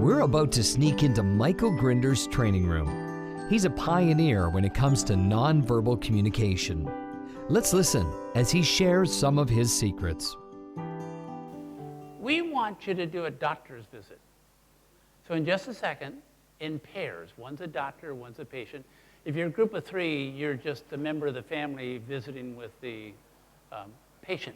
We're about to sneak into Michael Grinder's training room. He's a pioneer when it comes to nonverbal communication. Let's listen as he shares some of his secrets. We want you to do a doctor's visit. So in just a second, in pairs, one's a doctor, one's a patient. If you're a group of three, you're just a member of the family visiting with the patient.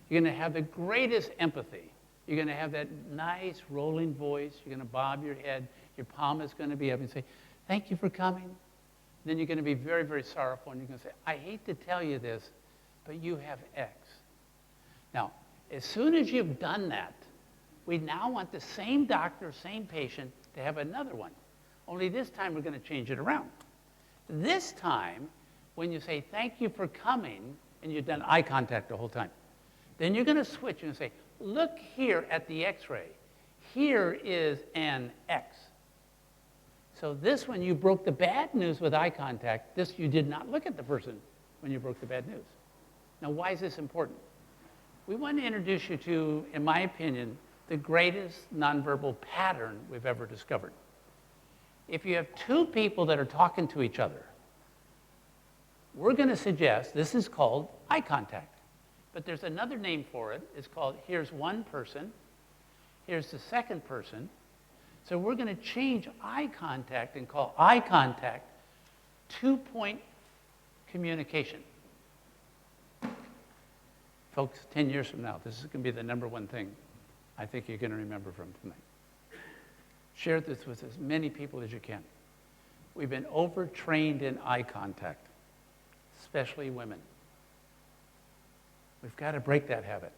You're going to have the greatest empathy. You're going to have that nice rolling voice. You're going to bob your head. Your palm is going to be up and say, "Thank you for coming." Then you're going to be very, very sorrowful, and you're going to say, "I hate to tell you this, but you have X." Now, as soon as you've done that, we now want the same doctor, same patient to have another one. Only this time we're going to change it around. This time, when you say, "Thank you for coming," and you've done eye contact the whole time, then you're going to switch and say, "Look here at the X-ray. Here is an X." So this one, you broke the bad news with eye contact. This, you did not look at the person when you broke the bad news. Now, why is this important? We want to introduce you to, in my opinion, the greatest nonverbal pattern we've ever discovered. If you have two people that are talking to each other, we're going to suggest this is called eye contact. But there's another name for it. It's called, here's one person, here's the second person. So we're going to change eye contact and call eye contact two-point communication. Folks, 10 years from now, this is going to be the number one thing I think you're going to remember from tonight. Share this with as many people as you can. We've been overtrained in eye contact, especially women. We've got to break that habit.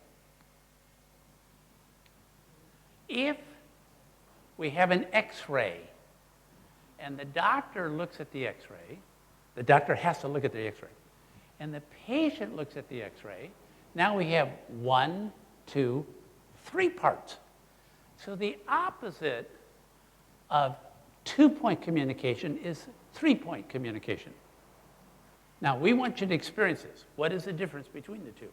If we have an X-ray and the doctor looks at the X-ray, the doctor has to look at the X-ray, and the patient looks at the X-ray, now we have 1, 2, 3 parts. So the opposite of two-point communication is three-point communication. Now, we want you to experience this. What is the difference between the two?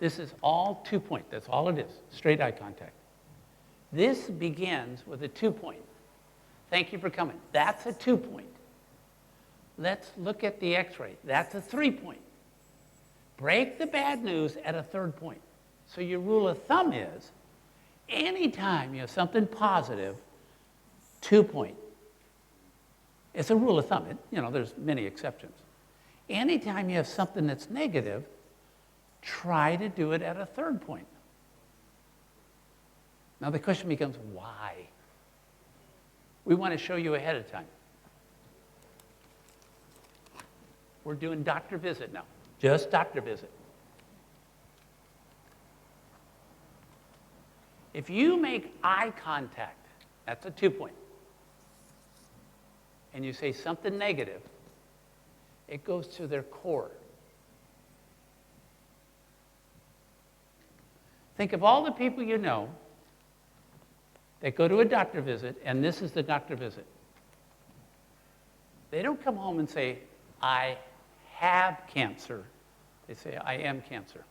This is all two-point. That's all it is, straight eye contact. This begins with a two-point. "Thank you for coming." That's a two-point. Let's look at the X-ray. That's a three-point. Break the bad news at a third point. So your rule of thumb is, anytime you have something positive, two-point. It's a rule of thumb. There's many exceptions. Anytime you have something that's negative, try to do it at a third point. Now the question becomes, why? We want to show you ahead of time. We're doing doctor visit now. Just doctor visit. If you make eye contact, that's a two-point, and you say something negative, it goes to their core. Think of all the people you know that go to a doctor visit, and this is the doctor visit. They don't come home and say, "I have cancer." They say, "I am cancer."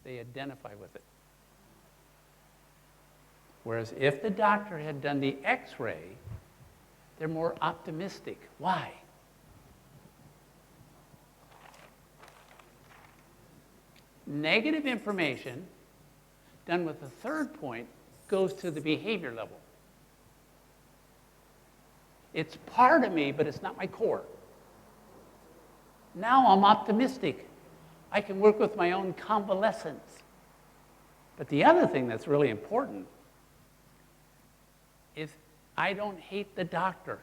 They identify with it. Whereas if the doctor had done the X-ray, they're more optimistic. Why? Negative information done with the third point goes to the behavior level. It's part of me, but it's not my core. Now I'm optimistic. I can work with my own convalescence. But the other thing that's really important is I don't hate the doctor.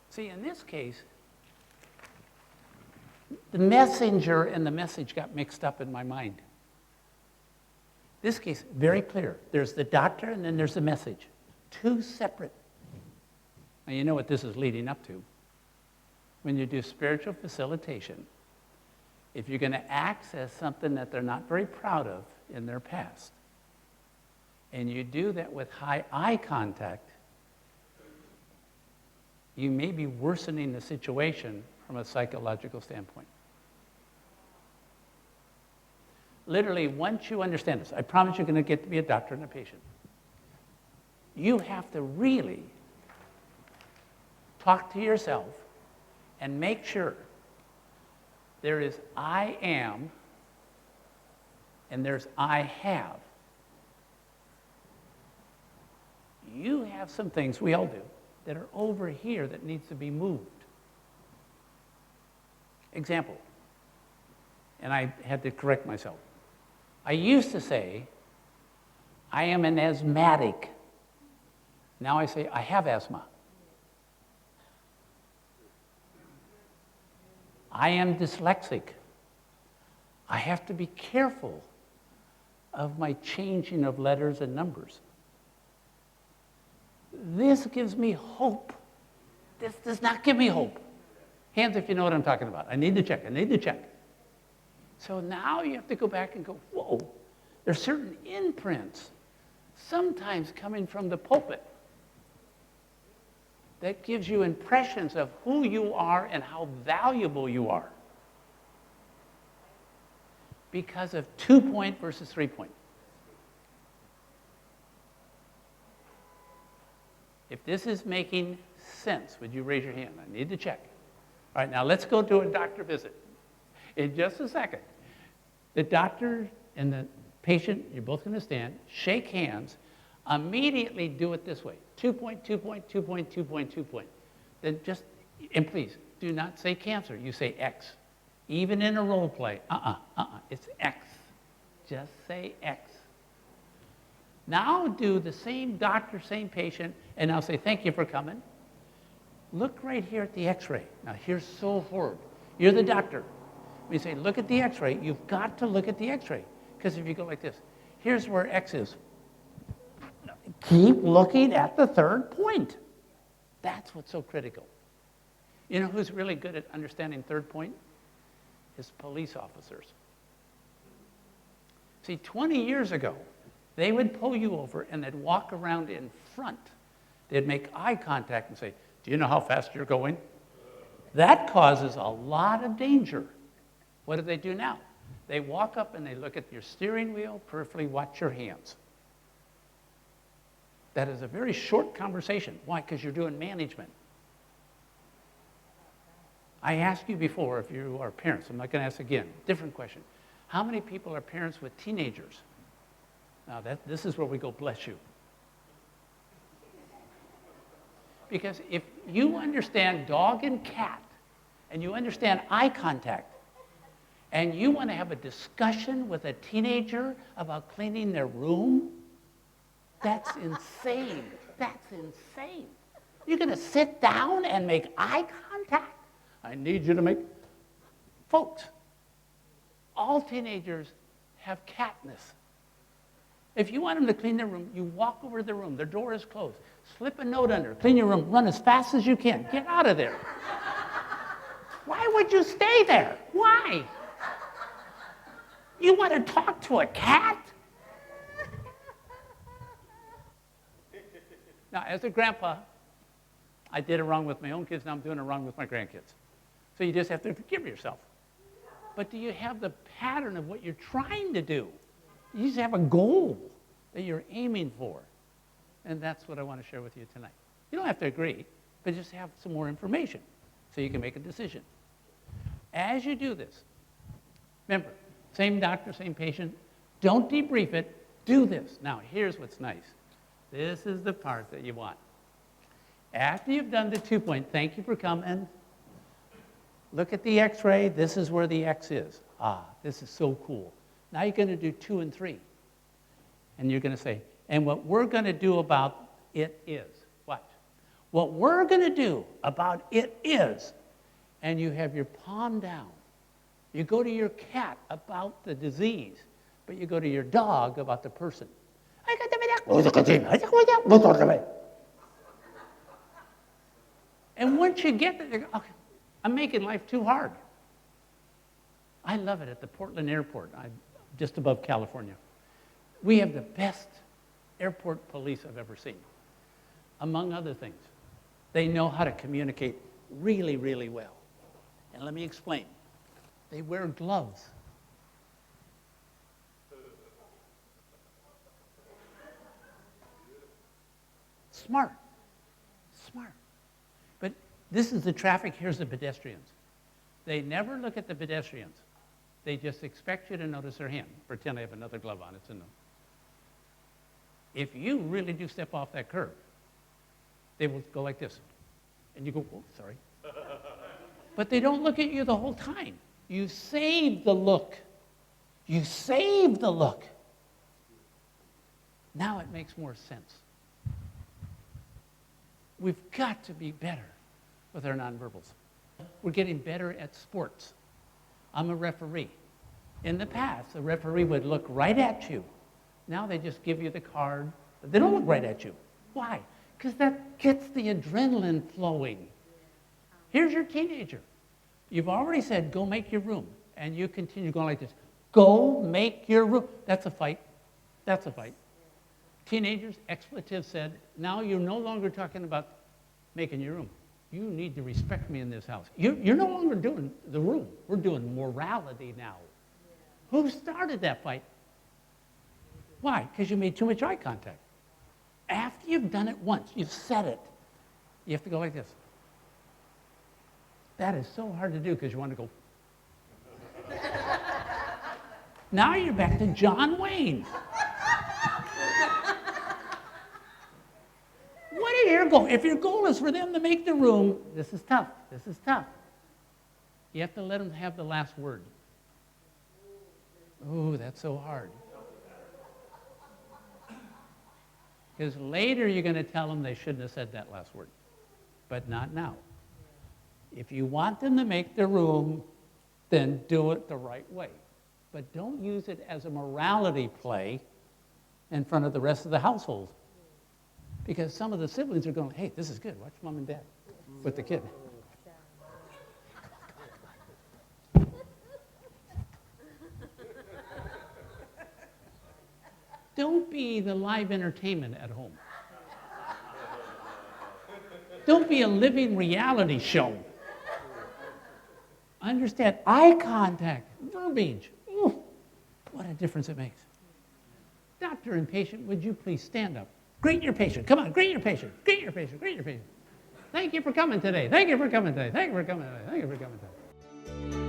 See, in this case, the messenger and the message got mixed up in my mind. This case, very clear. There's the doctor and then there's the message. Two separate. Now you know what this is leading up to. When you do spiritual facilitation, if you're going to access something that they're not very proud of in their past, and you do that with high eye contact, you may be worsening the situation from a psychological standpoint. Literally, once you understand this, I promise you're going to get to be a doctor and a patient. You have to really talk to yourself and make sure there is I am and there's I have. You have some things, we all do, that are over here that needs to be moved. Example, and I had to correct myself. I used to say, I am an asthmatic. Now I say, I have asthma. I am dyslexic. I have to be careful of my changing of letters and numbers. This gives me hope. This does not give me hope. Hands if you know what I'm talking about. I need to check. So now you have to go back and go, whoa, there's certain imprints, sometimes coming from the pulpit, that gives you impressions of who you are and how valuable you are because of 2-point versus 3-point. If this is making sense, would you raise your hand? I need to check. All right, now let's go to a doctor visit. In just a second, the doctor and the patient, you're both going to stand, shake hands, immediately do it this way. 2-point, 2-point, 2-point, 2-point, 2-point. Then just, and please, do not say cancer. You say X. Even in a role play, it's X. Just say X. Now do the same doctor, same patient, and I'll say, thank you for coming. Look right here at the X-ray. Now here's so hard. You're the doctor. When you say, look at the X-ray, you've got to look at the X-ray. Because if you go like this, here's where X is. Keep looking at the third point. That's what's so critical. You know who's really good at understanding third point? Is police officers. See, 20 years ago, they would pull you over and they'd walk around in front. They'd make eye contact and say, do you know how fast you're going? That causes a lot of danger. What do now? They walk up and they look at your steering wheel, peripherally watch your hands. That is a very short conversation. Why? Because you're doing management. I asked you before if you are parents. I'm not going to ask again. Different question. How many people are parents with teenagers? Now, this is where we go, bless you. Because if you understand dog and cat, and you understand eye contact, and you want to have a discussion with a teenager about cleaning their room, that's insane. That's insane. You're going to sit down and make eye contact? I need you to make... Folks, all teenagers have catness. If you want them to clean their room, you walk over to the room. Their door is closed. Slip a note under. Clean your room. Run as fast as you can. Get out of there. Why would you stay there? Why? You want to talk to a cat? Now, as a grandpa, I did it wrong with my own kids. Now I'm doing it wrong with my grandkids. So you just have to forgive yourself. But do you have the pattern of what you're trying to do? You just have a goal that you're aiming for. And that's what I want to share with you tonight. You don't have to agree, but just have some more information so you can make a decision. As you do this, remember, same doctor, same patient. Don't debrief it. Do this. Now, here's what's nice. This is the part that you want. After you've done the 2-point, thank you for coming. Look at the X-ray. This is where the X is. This is so cool. Now you're going to do 2 and 3. And you're going to say, and what we're going to do about it is. Watch. What we're going to do about it is. And you have your palm down. You go to your cat about the disease, but you go to your dog about the person. And once you get there, you go, okay, I'm making life too hard. I love it at the Portland airport, just above California. We have the best airport police I've ever seen. Among other things, they know how to communicate really, really well. And let me explain. They wear gloves. smart. Smart. But this is the traffic, here's the pedestrians. They never look at the pedestrians. They just expect you to notice their hand. Pretend I have another glove on, it's a no. If you really do step off that curb, they will go like this. And you go, oh, sorry. But they don't look at you the whole time. You save the look. You save the look. Now it makes more sense. We've got to be better with our nonverbals. We're getting better at sports. I'm a referee. In the past, the referee would look right at you. Now they just give you the card. But they don't look right at you. Why? Because that gets the adrenaline flowing. Here's your teenager. You've already said, go make your room. And you continue going like this. Go make your room. That's a fight. That's a fight. Teenagers, expletive said, now you're no longer talking about making your room. You need to respect me in this house. You're no longer doing the room. We're doing morality now. Yeah. Who started that fight? Why? Because you made too much eye contact. After you've done it once, you've said it, you have to go like this. That is so hard to do because you want to go. Now you're back to John Wayne. What is your goal? If your goal is for them to make the room, this is tough. This is tough. You have to let them have the last word. Ooh, that's so hard. Because later you're going to tell them they shouldn't have said that last word, but not now. If you want them to make the room, then do it the right way. But don't use it as a morality play in front of the rest of the household. Because some of the siblings are going, hey, this is good. Watch mom and dad with the kid. Don't be the live entertainment at home. Don't be a living reality show. Understand eye contact, verbiage. Ooh, what a difference it makes. Doctor and patient, would you please stand up? Greet your patient. Come on, greet your patient. Greet your patient. Greet your patient. Thank you for coming today. Thank you for coming today. Thank you for coming today. Thank you for coming today.